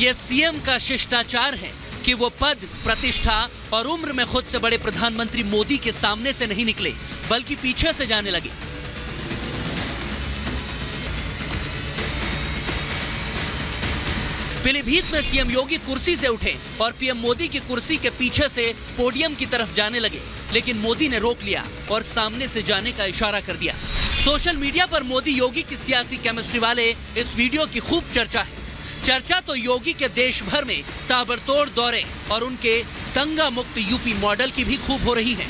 ये सीएम का शिष्टाचार है कि वो पद, प्रतिष्ठा और उम्र में खुद से बड़े प्रधानमंत्री मोदी के सामने से नहीं निकले, बल्कि पीछे से जाने लगे। पीलीभीत में सीएम योगी कुर्सी से उठे और पीएम मोदी की कुर्सी के पीछे से पोडियम की तरफ जाने लगे, लेकिन मोदी ने रोक लिया और सामने से जाने का इशारा कर दिया। सोशल मीडिया पर मोदी योगी की सियासी केमिस्ट्री वाले इस वीडियो की खूब चर्चा है। चर्चा तो योगी के देश भर में ताबड़तोड़ दौरे और उनके दंगा मुक्त यूपी मॉडल की भी खूब हो रही है।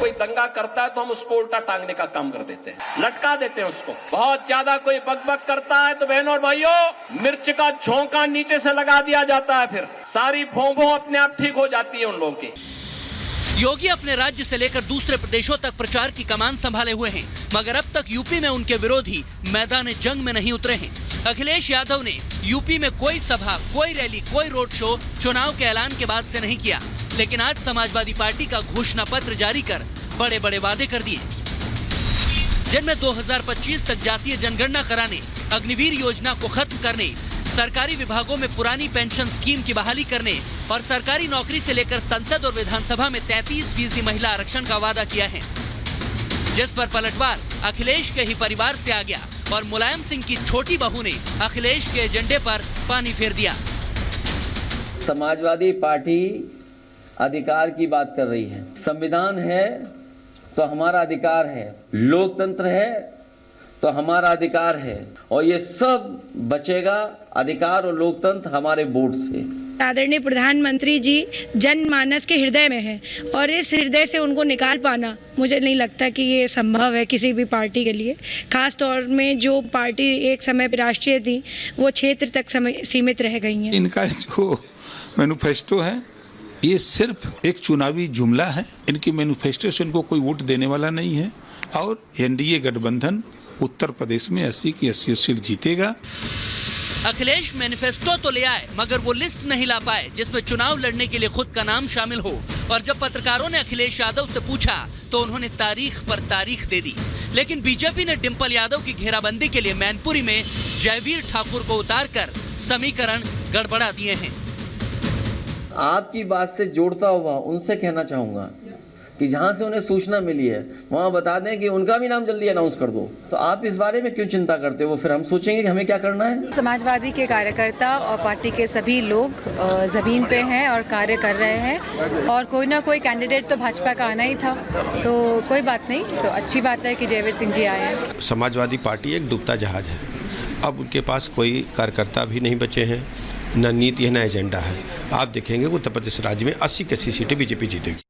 कोई दंगा करता है तो हम उसको उल्टा टांगने का काम कर देते हैं, लटका देते हैं उसको। बहुत ज्यादा कोई बकबक करता है तो बहनों और भाइयों, मिर्च का झोंका नीचे से लगा दिया जाता है, फिर सारी भों अपने आप ठीक हो जाती है उन लोगों की। योगी अपने राज्य से लेकर दूसरे प्रदेशों तक प्रचार की कमान संभाले हुए हैं, मगर अब तक यूपी में उनके विरोधी मैदान जंग में नहीं उतरे हैं। अखिलेश यादव ने यूपी में कोई सभा, कोई रैली, कोई रोड शो चुनाव के ऐलान के बाद से नहीं किया, लेकिन आज समाजवादी पार्टी का घोषणा पत्र जारी कर बड़े बड़े वादे कर दिए, जिनमें 2025 तक जातीय जनगणना कराने, अग्निवीर योजना को खत्म करने, सरकारी विभागों में पुरानी पेंशन स्कीम की बहाली करने और सरकारी नौकरी से लेकर संसद और विधानसभा में 33% महिला आरक्षण का वादा किया है, जिस पर पलटवार अखिलेश के ही परिवार से आ गया और मुलायम सिंह की छोटी बहू ने अखिलेश के एजेंडे पर पानी फेर दिया। समाजवादी पार्टी अधिकार की बात कर रही है। संविधान है तो हमारा अधिकार है, लोकतंत्र है तो हमारा अधिकार है, और ये सब बचेगा अधिकार और लोकतंत्र हमारे वोट से। आदरणीय प्रधानमंत्री जी जनमानस के हृदय में है और इस हृदय से उनको निकाल पाना मुझे नहीं लगता कि ये संभव है किसी भी पार्टी के लिए, खास तौर में जो पार्टी एक समय पर राष्ट्रीय थी वो क्षेत्र तक सीमित रह गई हैं। इनका जो मैनिफेस्टो है ये सिर्फ एक चुनावी जुमला है। इनकी मैनिफेस्टो से इनको कोई वोट देने वाला नहीं है और एनडीए गठबंधन उत्तर प्रदेश में 80 की 80 सीट जीतेगा। अखिलेश मैनिफेस्टो तो ले आए, मगर वो लिस्ट नहीं ला पाए जिसमें चुनाव लड़ने के लिए खुद का नाम शामिल हो। और जब पत्रकारों ने अखिलेश यादव से पूछा तो उन्होंने तारीख पर तारीख दे दी। लेकिन बीजेपी ने डिंपल यादव की घेराबंदी के लिए मैनपुरी में जयवीर ठाकुर को उतारकर समीकरण गड़बड़ा दिए हैं। आपकी बात से जोड़ता हुआ उनसे कहना चाहूंगा कि जहां से उन्हें सूचना मिली है वहां बता दें कि उनका भी नाम जल्दी अनाउंस कर दो। तो आप इस बारे में क्यों चिंता करते हो? फिर हम सोचेंगे कि हमें क्या करना है। समाजवादी के कार्यकर्ता और पार्टी के सभी लोग जमीन पे हैं और कार्य कर रहे हैं और कोई ना कोई कैंडिडेट तो भाजपा का आना ही था, तो कोई बात नहीं। तो अच्छी बात है कि जयवीर सिंह जी आए हैं। समाजवादी पार्टी एक डूबता जहाज है, अब उनके पास कोई कार्यकर्ता भी नहीं बचे हैं, न नीति है न एजेंडा है। आप देखेंगे उत्तर प्रदेश राज्य में 80 की 80 सीटें बीजेपी जीतेगी।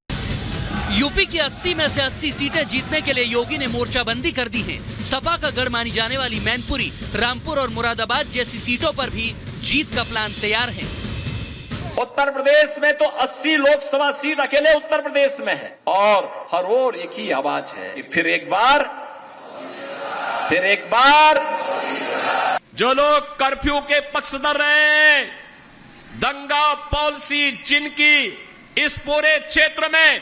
यूपी की 80 में से 80 सीटें जीतने के लिए योगी ने मोर्चाबंदी कर दी है। सपा का गढ़ मानी जाने वाली मैनपुरी, रामपुर और मुरादाबाद जैसी सीटों पर भी जीत का प्लान तैयार है। उत्तर प्रदेश में तो 80 लोकसभा सीट अकेले उत्तर प्रदेश में है और हर ओर एक ही आवाज है कि फिर एक बार जो लोग कर्फ्यू के पक्षधर रहे हैं, दंगा पॉलिसी जिनकी इस पूरे क्षेत्र में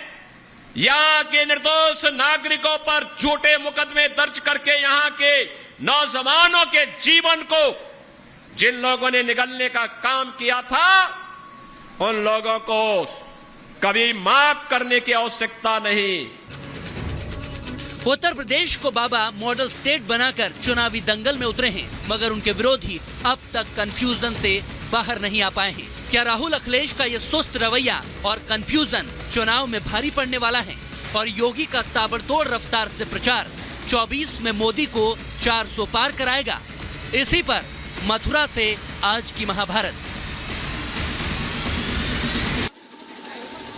यहां के निर्दोष नागरिकों पर झूठे मुकदमे दर्ज करके यहां के नौजवानों के जीवन को जिन लोगों ने निगलने का काम किया था, उन लोगों को कभी माफ करने की आवश्यकता नहीं। उत्तर प्रदेश को बाबा मॉडल स्टेट बनाकर चुनावी दंगल में उतरे हैं, मगर उनके विरोधी अब तक कंफ्यूजन से बाहर नहीं आ पाए हैं। क्या राहुल अखिलेश का ये सुस्त रवैया और कंफ्यूजन चुनाव में भारी पड़ने वाला है? और योगी का ताबड़तोड़ रफ्तार से प्रचार 24 में मोदी को 400 पार कराएगा? इसी पर मथुरा से आज की महाभारत।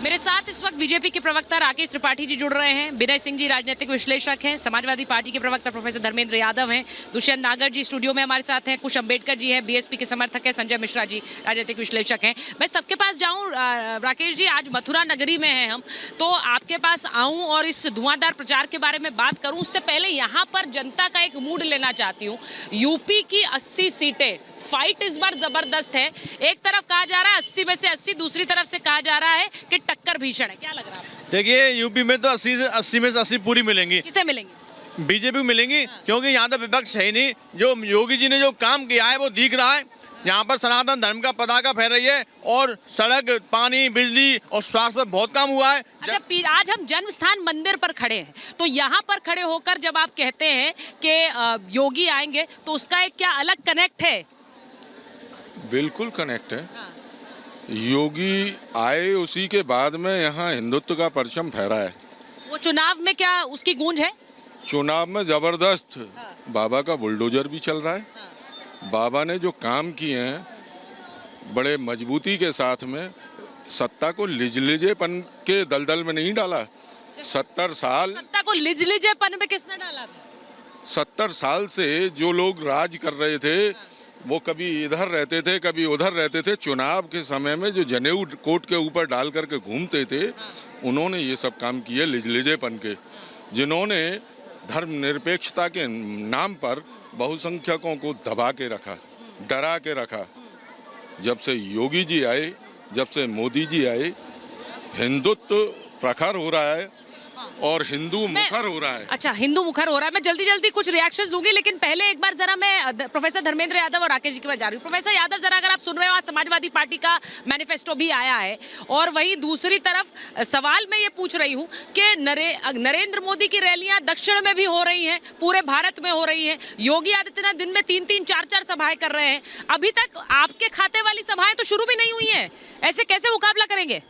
मेरे साथ इस वक्त बीजेपी के प्रवक्ता राकेश त्रिपाठी जी जुड़ रहे हैं, विनय सिंह जी राजनीतिक विश्लेषक हैं, समाजवादी पार्टी के प्रवक्ता प्रोफेसर धर्मेंद्र यादव हैं, दुष्यंत नागर जी स्टूडियो में हमारे साथ हैं, कुश अंबेडकर जी हैं, बीएसपी के समर्थक हैं, संजय मिश्रा जी राजनीतिक विश्लेषक हैं। मैं सबके पास जाऊं, राकेश जी आज मथुरा नगरी में हैं हम, तो आपके पास आऊं और इस धुआंधार प्रचार के बारे में बात करूं उससे पहले यहाँ पर जनता का एक मूड लेना चाहती हूँ। यूपी की 80 सीटें, फाइट इस बार जबरदस्त है। एक तरफ कहा जा रहा है 80 में से 80, दूसरी तरफ से कहा जा रहा है कि टक्कर भीषण है। क्या लग रहा है? देखिए यूपी में तो 80 में से 80 पूरी मिलेंगी। किसे मिलेंगी? बीजेपी मिलेंगी, क्योंकि यहाँ तो विपक्ष है ही नहीं। जो योगी जी ने जो काम किया है वो दिख रहा है। यहाँ पर सनातन धर्म का पताका फहर रही है और सड़क, पानी, बिजली और स्वास्थ्य पर बहुत काम हुआ है। अच्छा, आज हम जन्म स्थान मंदिर पर खड़े हैं, तो यहाँ पर खड़े होकर जब आप कहते हैं कि योगी आएंगे तो उसका एक क्या अलग कनेक्ट है? बिल्कुल कनेक्ट है। योगी आए उसी के बाद में यहाँ हिंदुत्व का परचम फहरा है। वो चुनाव में क्या उसकी गूंज है? चुनाव में जबरदस्त बाबा का बुलडोजर भी चल रहा है। बाबा ने जो काम किए हैं बड़े मजबूती के साथ में, सत्ता को लिजलिजेपन के दलदल में नहीं डाला। 70 साल सत्ता को लिजलिजेपन में किसने डाला? 70 साल से जो लोग राज कर रहे थे वो कभी इधर रहते थे, कभी उधर रहते थे। चुनाव के समय में जो जनेऊ कोट के ऊपर डाल करके घूमते थे, उन्होंने ये सब काम किए लिजलिजेपन के, जिन्होंने धर्मनिरपेक्षता के नाम पर बहुसंख्यकों को दबा के रखा, डरा के रखा। जब से योगी जी आए, जब से मोदी जी आए, हिंदुत्व प्रखर हो रहा है और हिंदू मुखर हो रहा है। अच्छा, हिंदू मुखर हो रहा है। मैं जल्दी जल्दी कुछ रिएक्शंस दूंगी, लेकिन पहले एक बार जरा मैं प्रोफेसर धर्मेंद्र यादव और राकेश जी के पास जा रही हूँ। प्रोफेसर यादव, जरा अगर आप सुन रहे हो, आज समाजवादी पार्टी का मैनिफेस्टो भी आया है और वहीं दूसरी तरफ सवाल मैं ये पूछ रही हूँ कि नरेंद्र मोदी की रैलियां दक्षिण में भी हो रही हैं, पूरे भारत में हो रही हैं। योगी आदित्यनाथ दिन में 3-3, 4-4 सभाएं कर रहे हैं। अभी तक आपके खाते वाली सभाएं तो शुरू भी नहीं हुई हैं। ऐसे कैसे मुकाबला करेंगे?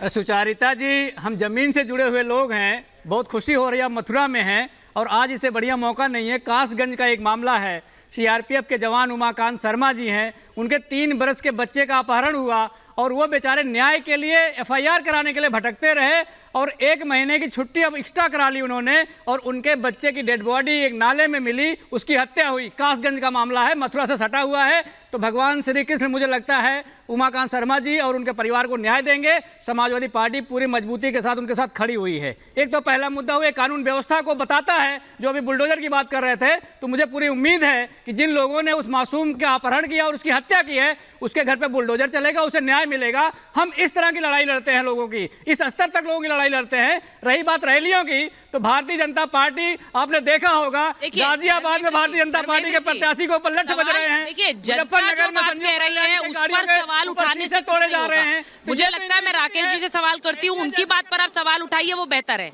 सुचारिता जी, हम ज़मीन से जुड़े हुए लोग हैं। बहुत खुशी हो रही है, मथुरा में हैं और आज इसे बढ़िया मौका नहीं है। कासगंज का एक मामला है, सीआरपीएफ के जवान उमाकांत शर्मा जी हैं, उनके 3 बरस के बच्चे का अपहरण हुआ और वो बेचारे न्याय के लिए एफआईआर कराने के लिए भटकते रहे और 1 महीने की छुट्टी अब एक्स्ट्रा करा ली उन्होंने और उनके बच्चे की डेड बॉडी एक नाले में मिली, उसकी हत्या हुई। कासगंज का मामला है, मथुरा से सटा हुआ है। तो भगवान श्री कृष्ण मुझे लगता है उमाकांत शर्मा जी और उनके परिवार को न्याय देंगे। समाजवादी पार्टी पूरी मजबूती के साथ उनके साथ खड़ी हुई है। एक तो पहला मुद्दा हुआ कानून व्यवस्था को बताता है, जो अभी बुलडोजर की बात कर रहे थे, तो मुझे पूरी उम्मीद है कि जिन लोगों ने उस मासूम का अपहरण किया और उसकी हत्या की है, उसके घर पे बुलडोजर चलेगा, उसे न्याय मिलेगा। हम इस तरह की लड़ाई लड़ते हैं, लोगों की इस स्तर तक लोगों की लड़ाई लड़ते हैं। रही बात रैलियों की, तो भारतीय जनता पार्टी, आपने देखा होगा गाजियाबाद में भारतीय जनता पार्टी के प्रत्याशी को पलट बज रहे हैं। मुजफ्फरनगर में संजय रही है, उस पर सवाल उठाने से तोड़े जा रहे हैं। मुझे लगता है मैं राकेश जी से सवाल करती हूँ, उनकी बात पर आप सवाल उठाइए, वो बेहतर है।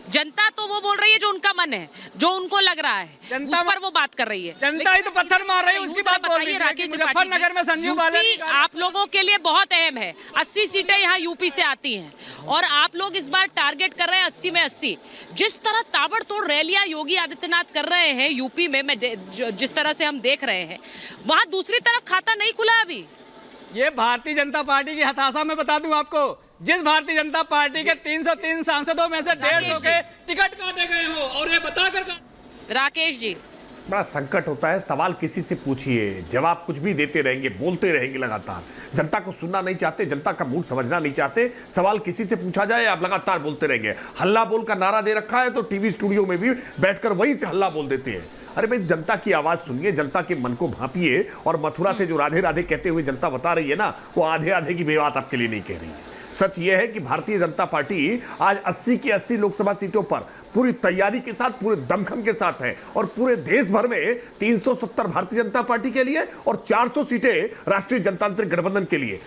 जनता तो वो बोल रही है जो उनका मन है, जो उनको लग रहा है, उस पर वो बात कर रही है। जनता ही तो पत्थर मार रही है, उसकी बात बोल रही है। राकेश मुजफ्फरनगर में संजीव बालाजी आप लोगों के लिए बहुत अहम है। 80 सीटें यहाँ यूपी से आती हैं और आप लोग इस बार टारगेट कर रहे हैं 80 में 80। जिस तरह ताबड़तोड़ रैलियां योगी आदित्यनाथ कर रहे हैं यूपी में, जिस तरह से हम देख रहे हैं, वहाँ दूसरी तरफ खाता नहीं खुला अभी। ये भारतीय जनता पार्टी की हताशा में बता दूं आपको, जिस भारतीय जनता पार्टी के 303 सांसदों में से 150 के टिकट काटे गए हो और ये बताकर। राकेश जी, बड़ा संकट होता है। सवाल किसी से पूछिए, जवाब कुछ भी देते रहेंगे, बोलते रहेंगे लगातार। जनता को सुनना नहीं चाहते, जनता का मूड समझना नहीं चाहते। सवाल किसी से पूछा जाए, आप लगातार बोलते रहेंगे। हल्ला बोल का नारा दे रखा है तो टीवी स्टूडियो में भी बैठकर वहीं से हल्ला बोल देते हैं। अरे भाई, जनता की आवाज सुनिए, जनता के मन को भांपिए। और मथुरा से जो राधे राधे कहते हुए जनता बता रही है ना, वो आधे आधे की भी बात आपके लिए नहीं कह रही है। सच यह है कि भारतीय जनता पार्टी आज 80 की 80 लोकसभा सीटों पर पूरी तैयारी के साथ, पूरे दमखम के साथ है और पूरे देश भर में 370 भारतीय जनता पार्टी के लिए और 400 सीटें राष्ट्रीय जनतांत्रिक गठबंधन के लिए।